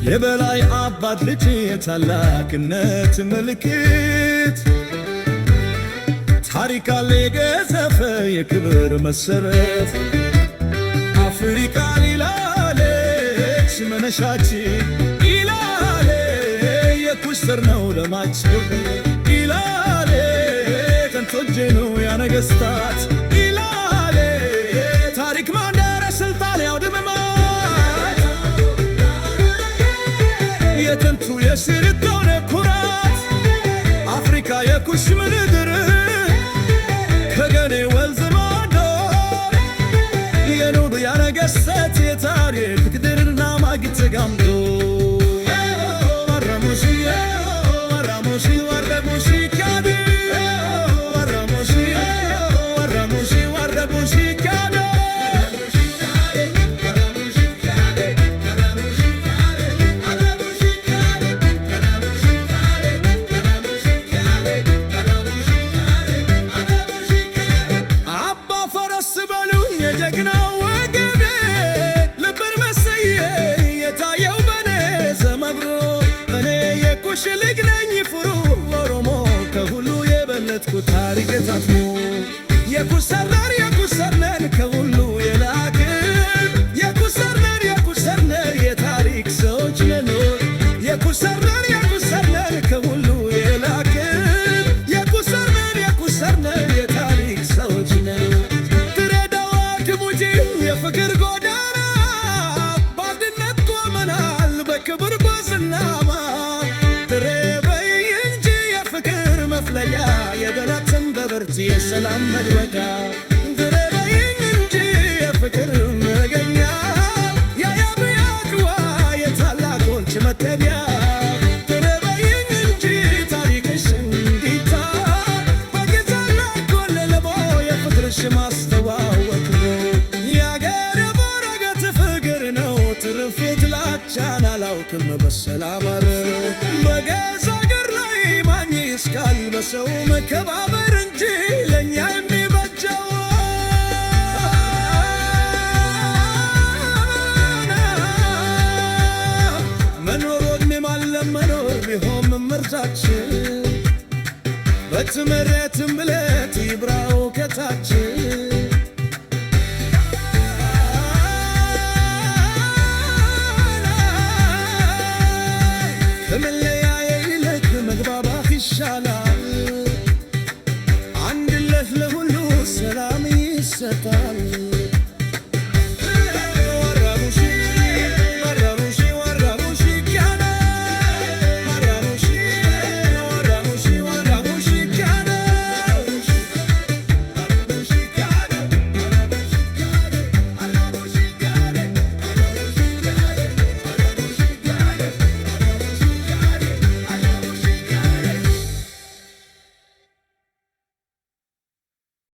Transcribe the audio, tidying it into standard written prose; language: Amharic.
የበላይ አባት ልጅ የታላቅነት ምልክት ታሪክ አለ የገዘፈ የክብር መሰረት አፍሪካ ይላለች መነሻችን ይላል የኩስተር ነው ለማችን ይላል ከንቶጄ ነው ያነገስታት ይላል ታሪክ ማንደረ ስልጣን ያውድመማ የጥንቱ የስልጣኔ ኩራት አፍሪካ የኩሽ ምድር ከገኔ ወንዝ ማዶ የኖሩ ያነገሰት የታሪክ ግድርና ማግት ተጋምዶ የኩሰርነር ከሁሉ የላቅን የኩሰርነር የታሪክ ሰዎች ነን የኩሰርነር ከሁሉ የላቅን የኩሰርነር የታሪክ ሰዎች ነን ድሬዳዋ ድሙጂ የፍቅር ጎዳና በአንድነት ቆመናል በክብር በዝናማ ድሬ በይ እንጂ የፍቅር መፍለያ የገላትን በብርት የሰላም መድወጋ ድሬ በይ እንጂ የፍቅር መገኛ የአብያድዋ የታላቆች መጠጊያ ድሬ በይ እንጂ ታሪክሽ እንዲታ በጊዜና ኮለለቦ የፍቅርሽ ማስተዋወቅ ነው የአገር በረከት ፍቅር ነው ትርፍ ጥላቻን አላውቅም በሰላም አለው በገዛ አገር ላይ ማን ይስቃል በሰው መከባበር እንጂ ለኛ የሚበጀው መኖር ወግኔም አለመኖር ቢሆን ምርጫችን በትምህርትም ብለት ይብራው ከታችን ከመለያየ ይልቅ መግባባት ይሻላል አንድነት ለሁሉ ሰላም